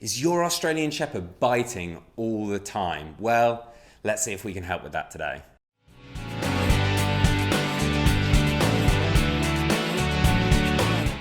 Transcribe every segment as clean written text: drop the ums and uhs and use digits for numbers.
Is your Australian Shepherd biting all the time? Well, let's see if we can help with that today.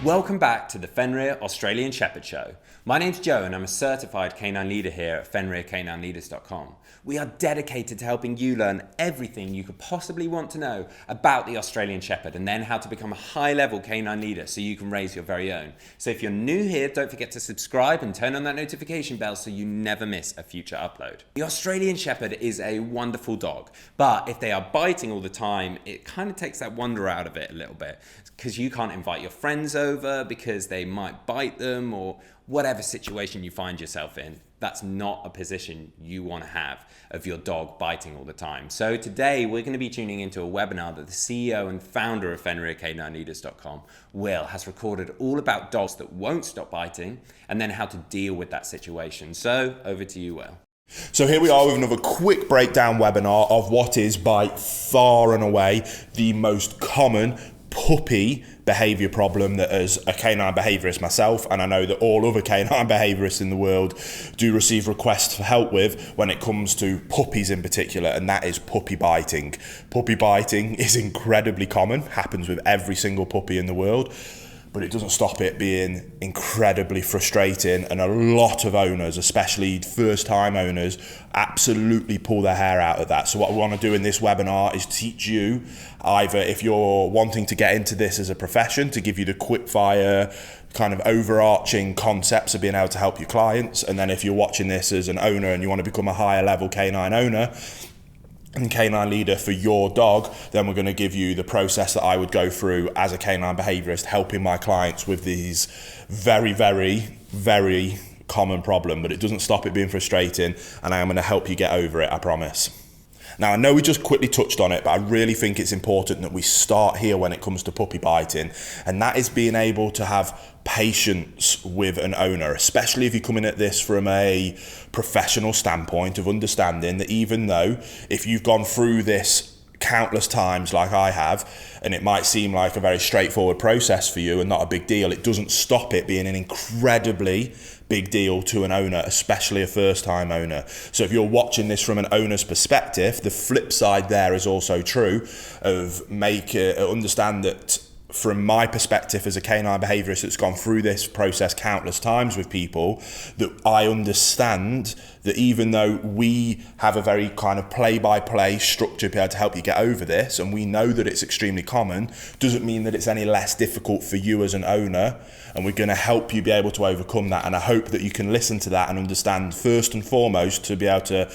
Welcome back to the Fenrir Australian Shepherd Show. My name's Joe and I'm a certified canine leader here at FenrirCanineLeaders.com. We are dedicated to helping you learn everything you could possibly want to know about the Australian Shepherd and then how to become a high-level canine leader so you can raise your very own. So if you're new here, don't forget to subscribe and turn on that notification bell so you never miss a future upload. The Australian Shepherd is a wonderful dog, but if they are biting all the time, it kind of takes that wonder out of it a little bit because you can't invite your friends over because they might bite them or whatever situation you find yourself in. That's not a position you want to have of your dog biting all the time. So today we're going to be tuning into a webinar that the CEO and founder of FenrirCanineLeaders.com, Will, has recorded all about dogs that won't stop biting and then how to deal with that situation. So over to you, Will. So here we are with another quick breakdown webinar of what is by far and away the most common puppy behaviour problem that as a canine behaviourist myself, and I know that all other canine behaviourists in the world do receive requests for help with when it comes to puppies in particular, and that is puppy biting. Puppy biting is incredibly common, happens with every single puppy in the world, but it doesn't stop it being incredibly frustrating, and a lot of owners, especially first-time owners, absolutely pull their hair out of that. So what we want to do in this webinar is teach you, either if you're wanting to get into this as a profession, to give you the quick-fire kind of overarching concepts of being able to help your clients, and then if you're watching this as an owner and you want to become a higher level canine owner and canine leader for your dog, then we're going to give you the process that I would go through as a canine behaviourist, helping my clients with these very, very, very common problem, but it doesn't stop it being frustrating, and I am going to help you get over it, I promise. Now, I know we just quickly touched on it, but I really think it's important that we start here when it comes to puppy biting, and that is being able to have patience with an owner, especially if you're coming at this from a professional standpoint of understanding that even though if you've gone through this countless times like I have, and it might seem like a very straightforward process for you and not a big deal, it doesn't stop it being an incredibly big deal to an owner, especially a first-time owner. So if you're watching this from an owner's perspective, the flip side there is also true of understand that from my perspective as a canine behaviourist that's gone through this process countless times with people, that I understand that even though we have a very kind of play-by-play structure to be able to help you get over this, and we know that it's extremely common, doesn't mean that it's any less difficult for you as an owner, and we're going to help you be able to overcome that. And I hope that you can listen to that and understand first and foremost to be able to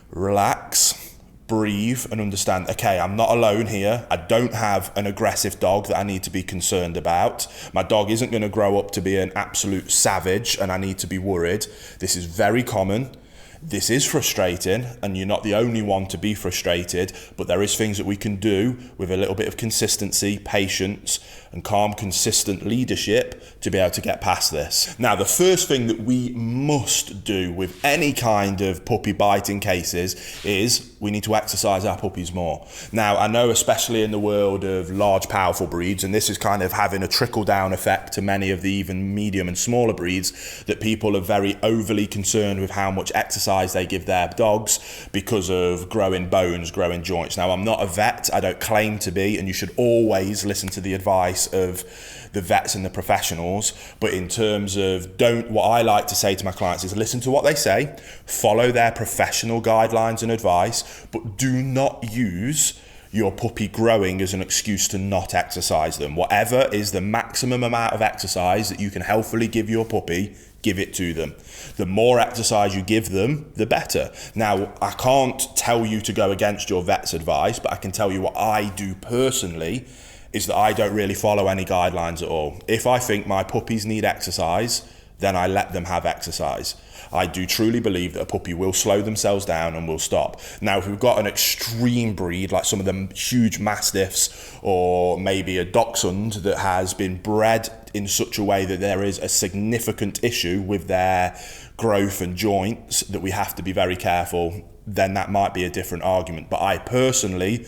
relax, breathe and understand, okay, I'm not alone here. I don't have an aggressive dog that I need to be concerned about. My dog isn't going to grow up to be an absolute savage and I need to be worried. This is very common. This is frustrating, and you're not the only one to be frustrated, but there is things that we can do with a little bit of consistency, patience, and calm, consistent leadership to be able to get past this. Now, the first thing that we must do with any kind of puppy biting cases is we need to exercise our puppies more. Now, I know especially in the world of large, powerful breeds, and this is kind of having a trickle-down effect to many of the even medium and smaller breeds, that people are very overly concerned with how much exercise they give their dogs because of growing bones, growing joints. Now, I'm not a vet, I don't claim to be, and you should always listen to the advice of the vets and the professionals, but in terms of what I like to say to my clients is listen to what they say, follow their professional guidelines and advice, but do not use your puppy growing as an excuse to not exercise them. Whatever is the maximum amount of exercise that you can healthily give your puppy, give it to them. The more exercise you give them, the better. Now, I can't tell you to go against your vet's advice, but I can tell you what I do personally is that I don't really follow any guidelines at all. If I think my puppies need exercise, then I let them have exercise. I do truly believe that a puppy will slow themselves down and will stop. Now, if we've got an extreme breed, like some of them huge mastiffs, or maybe a dachshund that has been bred in such a way that there is a significant issue with their growth and joints that we have to be very careful, then that might be a different argument. But I personally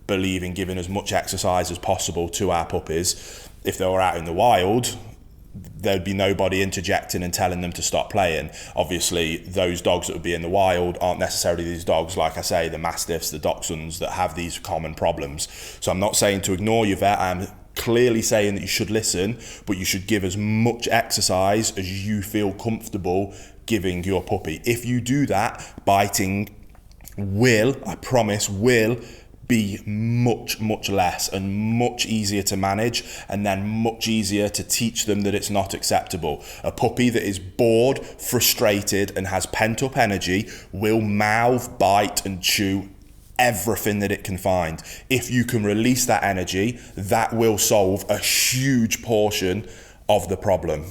believe in giving as much exercise as possible to our puppies. If they were out in the wild, there'd be nobody interjecting and telling them to stop playing. Obviously, those dogs that would be in the wild aren't necessarily these dogs, like I say, the Mastiffs, the Dachshunds, that have these common problems. So I'm not saying to ignore your vet. I'm clearly saying that you should listen, but you should give as much exercise as you feel comfortable giving your puppy. If you do that, biting will, I promise, will be much less and much easier to manage, and then much easier to teach them that it's not acceptable. A puppy that is bored, frustrated, and has pent up energy will mouth, bite, and chew everything that it can find. If you can release that energy, that will solve a huge portion of the problem.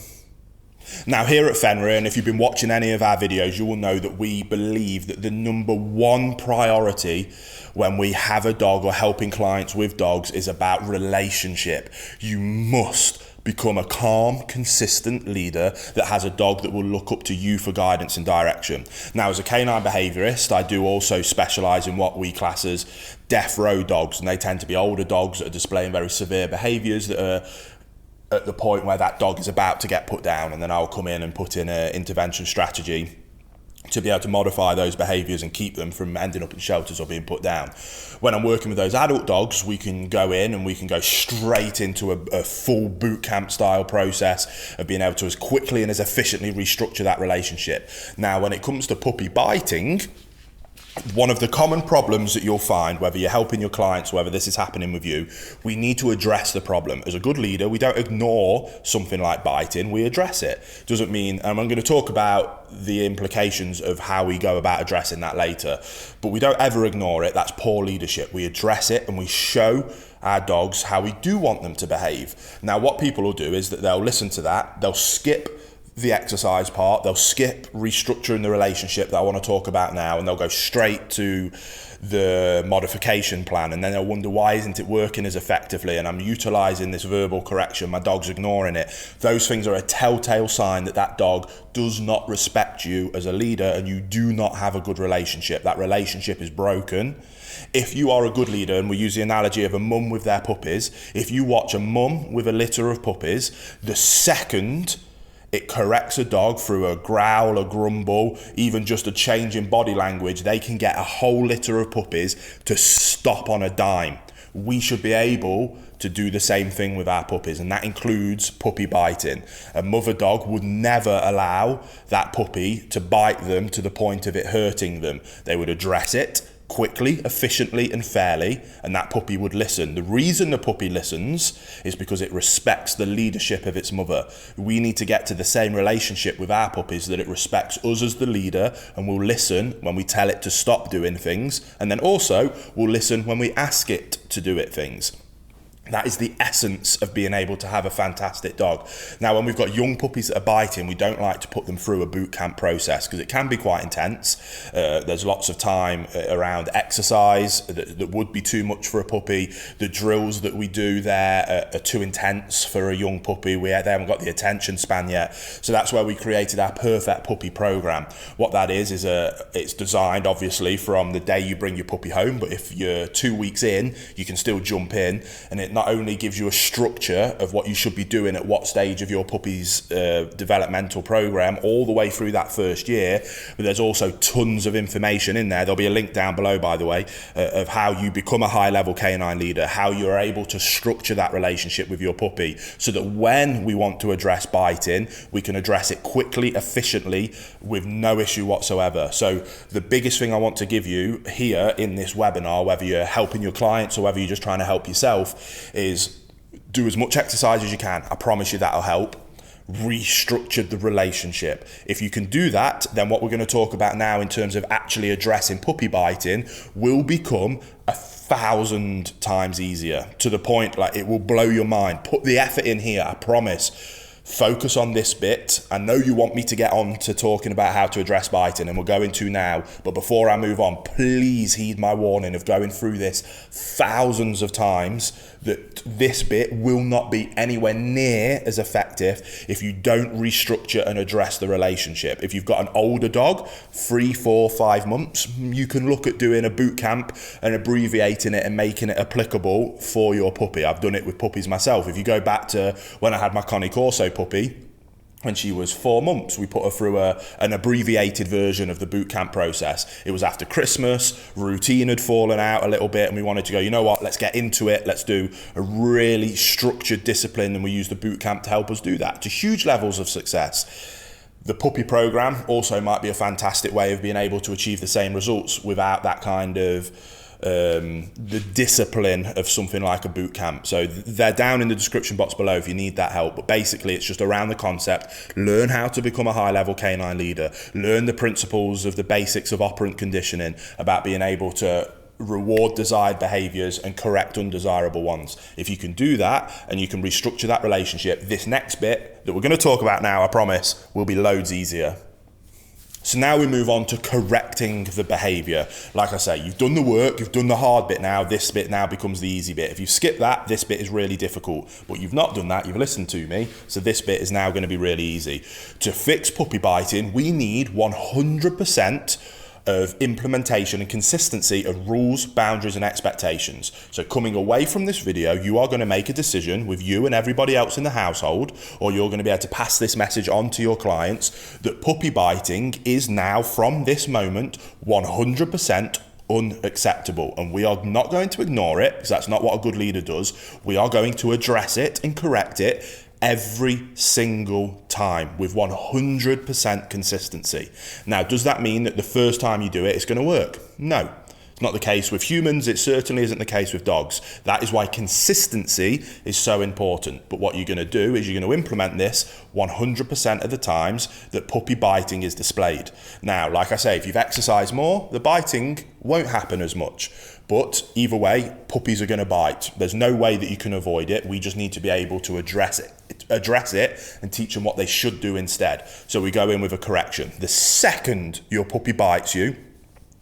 Now, here at Fenrir, and if you've been watching any of our videos, you will know that we believe that the number one priority when we have a dog or helping clients with dogs is about relationship. You must become a calm, consistent leader that has a dog that will look up to you for guidance and direction. Now, as a canine behaviourist, I do also specialise in what we class as death row dogs, and they tend to be older dogs that are displaying very severe behaviours that are at the point where that dog is about to get put down, and then I'll come in and put in an intervention strategy to be able to modify those behaviours and keep them from ending up in shelters or being put down. When I'm working with those adult dogs, we can go in and we can go straight into a full boot camp style process of being able to as quickly and as efficiently restructure that relationship. Now, when it comes to puppy biting, one of the common problems that you'll find, whether you're helping your clients, whether this is happening with you, we need to address the problem. As a good leader, we don't ignore something like biting, we address it. Doesn't mean, and I'm going to talk about the implications of how we go about addressing that later, but we don't ever ignore it. That's poor leadership. We address it and we show our dogs how we do want them to behave. Now, what people will do is that they'll listen to that, they'll skip the exercise part, they'll skip restructuring the relationship that I want to talk about now, and they'll go straight to the modification plan, and then they'll wonder, why isn't it working as effectively, and I'm utilizing this verbal correction, my dog's ignoring it. Those things are a telltale sign that that dog does not respect you as a leader and you do not have a good relationship. That relationship is broken. If you are a good leader, and we use the analogy of a mum with their puppies, if you watch a mum with a litter of puppies, the second it corrects a dog through a growl, a grumble, even just a change in body language, they can get a whole litter of puppies to stop on a dime. We should be able to do the same thing with our puppies, and that includes puppy biting. A mother dog would never allow that puppy to bite them to the point of it hurting them. They would address it quickly, efficiently, and fairly, and that puppy would listen. The reason the puppy listens is because it respects the leadership of its mother. We need to get to the same relationship with our puppies, that it respects us as the leader and will listen when we tell it to stop doing things, and then also will listen when we ask it to do things. That is the essence of being able to have a fantastic dog. Now, when we've got young puppies that are biting, we don't like to put them through a boot camp process because it can be quite intense. There's lots of time around exercise that would be too much for a puppy. The drills that we do there are too intense for a young puppy. They haven't got the attention span yet. So that's where we created our Perfect Puppy program. What that is it's designed obviously from the day you bring your puppy home, but if you're 2 weeks in, you can still jump in, and it not only gives you a structure of what you should be doing at what stage of your puppy's developmental program all the way through that first year, but there's also tons of information in there. There'll be a link down below, by the way, of how you become a high-level canine leader, how you're able to structure that relationship with your puppy so that when we want to address biting, we can address it quickly, efficiently, with no issue whatsoever. So the biggest thing I want to give you here in this webinar, whether you're helping your clients or whether you're just trying to help yourself, is do as much exercise as you can. I promise you that'll help. Restructure the relationship. If you can do that, then what we're going to talk about now in terms of actually addressing puppy biting will become 1,000 times easier, to the point like it will blow your mind. Put the effort in here, I promise. Focus on this bit. I know you want me to get on to talking about how to address biting, and we're going to now, but before I move on, please heed my warning of going through this thousands of times, that this bit will not be anywhere near as effective if you don't restructure and address the relationship. If you've got an older dog, 3, 4, 5 months, you can look at doing a boot camp and abbreviating it and making it applicable for your puppy. I've done it with puppies myself. If you go back to when I had my Connie Corso puppy, when she was 4 months, we put her through an abbreviated version of the boot camp process. It was after Christmas, routine had fallen out a little bit, and we wanted to go, you know what, let's get into it. Let's do a really structured discipline, and we used the boot camp to help us do that to huge levels of success. The puppy program also might be a fantastic way of being able to achieve the same results without that kind of the discipline of something like a boot camp. So they're down in the description box below if you need that help. But basically, it's just around the concept. Learn how to become a high-level canine leader. Learn the principles of the basics of operant conditioning about being able to reward desired behaviors and correct undesirable ones. If you can do that and you can restructure that relationship, this next bit that we're going to talk about now, I promise, will be loads easier. So now we move on to correcting the behavior. Like I say, you've done the work, you've done the hard bit now, this bit now becomes the easy bit. If you skip that, this bit is really difficult. But you've not done that, you've listened to me, so this bit is now going to be really easy. To fix puppy biting, we need 100% of implementation and consistency of rules, boundaries and expectations. So coming away from this video, you are going to make a decision with you and everybody else in the household, or you're going to be able to pass this message on to your clients, that puppy biting is now, from this moment, 100% unacceptable. And we are not going to ignore it, because that's not what a good leader does. We are going to address it and correct it every single time with 100% consistency. Now, does that mean that the first time you do it, it's going to work? No. It's not the case with humans. It certainly isn't the case with dogs. That is why consistency is so important. But what you're going to do is you're going to implement this 100% of the times that puppy biting is displayed. Now, like I say, if you've exercised more, the biting won't happen as much. But either way, puppies are going to bite. There's no way that you can avoid it. We just need to be able to address it and teach them what they should do instead. So we go in with a correction. The second your puppy bites you,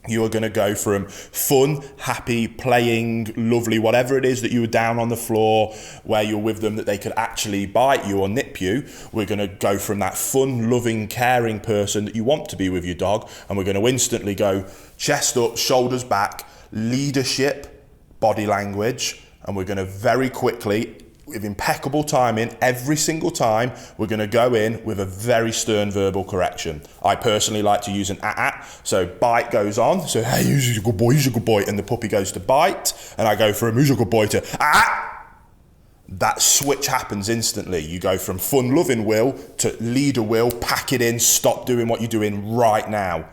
you are going to go from fun, happy, playing, lovely, whatever it is that you were down on the floor where you're with them that they could actually bite you or nip you. We're going to go from that fun, loving, caring person that you want to be with your dog, and we're going to instantly go chest up, shoulders back, leadership, body language, and we're going to very quickly, with impeccable timing, every single time, we're going to go in with a very stern verbal correction. I personally like to use an ah. So bite goes on. So, hey, who's a good boy? Who's a good boy? And the puppy goes to bite, and I go from who's a good boy to ah. That switch happens instantly. You go from fun, loving will to leader will, pack it in, stop doing what you're doing right now.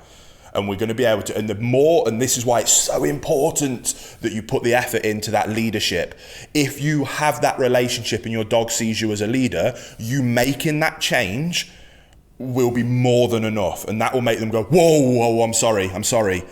And we're going to be able to, and the more, and this is why it's so important that you put the effort into that leadership. If you have that relationship and your dog sees you as a leader, you making that change will be more than enough. And that will make them go, whoa, I'm sorry.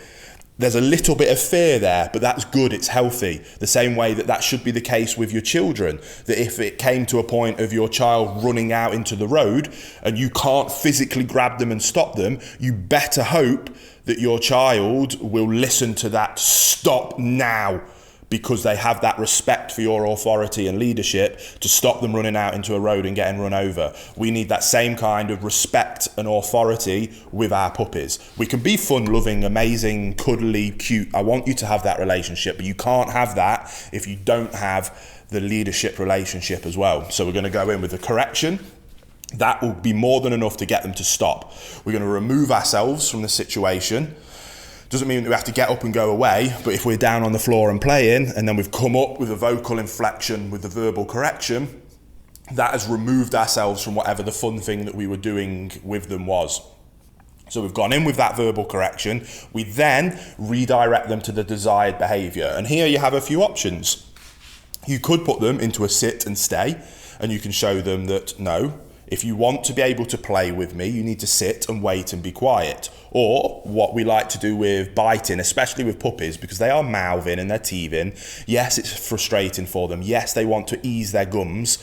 There's a little bit of fear there, but that's good, it's healthy. The same way that should be the case with your children, that if it came to a point of your child running out into the road and you can't physically grab them and stop them, you better hope that your child will listen to that stop now, because they have that respect for your authority and leadership to stop them running out into a road and getting run over. We need that same kind of respect and authority with our puppies. We can be fun, loving, amazing, cuddly, cute. I want you to have that relationship, but you can't have that if you don't have the leadership relationship as well. So we're going to go in with a correction. That will be more than enough to get them to stop. We're going to remove ourselves from the situation. Doesn't mean that we have to get up and go away, but if we're down on the floor and playing, and then we've come up with a vocal inflection with the verbal correction, that has removed ourselves from whatever the fun thing that we were doing with them was. So we've gone in with that verbal correction. We then redirect them to the desired behavior. And here you have a few options. You could put them into a sit and stay, and you can show them that, no, if you want to be able to play with me, you need to sit and wait and be quiet. Or what we like to do with biting, especially with puppies, because they are mouthing and they're teething. Yes, it's frustrating for them. Yes, they want to ease their gums.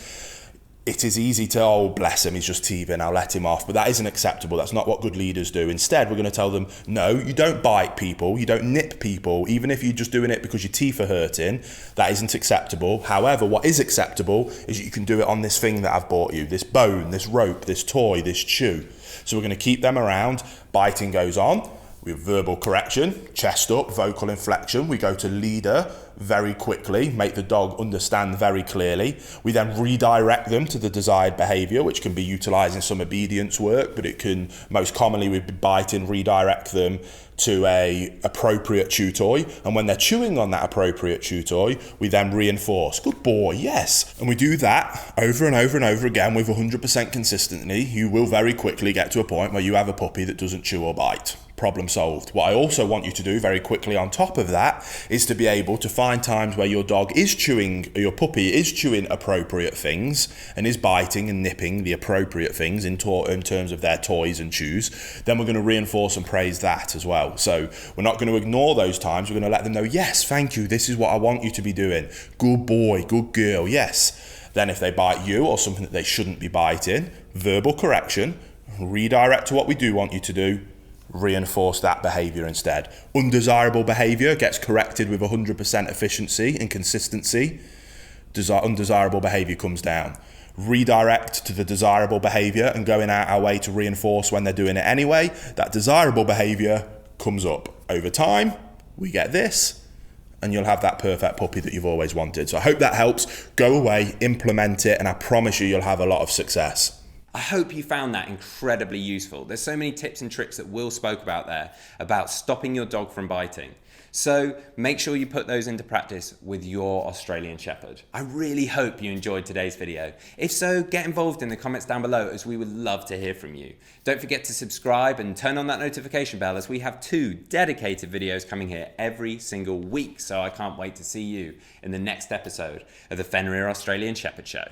It is easy to, oh, bless him, he's just teething, I'll let him off. But that isn't acceptable. That's not what good leaders do. Instead, we're going to tell them, no, you don't bite people. You don't nip people, even if you're just doing it because your teeth are hurting. That isn't acceptable. However, what is acceptable is you can do it on this thing that I've bought you, this bone, this rope, this toy, this chew. So we're going to keep them around. Biting goes on. We have verbal correction, chest up, vocal inflection. We go to leader, very quickly, make the dog understand very clearly. We then redirect them to the desired behaviour, which can be utilising some obedience work, but it can most commonly with biting redirect them to a appropriate chew toy, and when they're chewing on that appropriate chew toy, we then reinforce, good boy, yes. And we do that over and over and over again with 100% consistency. You will very quickly get to a point where you have a puppy that doesn't chew or bite. Problem solved. What I also want you to do very quickly on top of that is to be able to find times where your dog is chewing, or your puppy is chewing appropriate things and is biting and nipping the appropriate things in terms of their toys and chews. Then we're going to reinforce and praise that as well. So we're not going to ignore those times. We're going to let them know, yes, thank you, this is what I want you to be doing. Good boy, good girl, yes. Then if they bite you or something that they shouldn't be biting, verbal correction, redirect to what we do want you to do, reinforce that behaviour instead. Undesirable behaviour gets corrected with 100% efficiency and consistency. Undesirable behaviour comes down. Redirect to the desirable behaviour and going out our way to reinforce when they're doing it anyway. That desirable behaviour comes up. Over time, we get this, and you'll have that perfect puppy that you've always wanted. So I hope that helps. Go away, implement it, and I promise you'll have a lot of success. I hope you found that incredibly useful. There's so many tips and tricks that Will spoke about there about stopping your dog from biting. So make sure you put those into practice with your Australian Shepherd. I really hope you enjoyed today's video. If so, get involved in the comments down below as we would love to hear from you. Don't forget to subscribe and turn on that notification bell as we have 2 dedicated videos coming here every single week. So I can't wait to see you in the next episode of the Fenrir Australian Shepherd Show.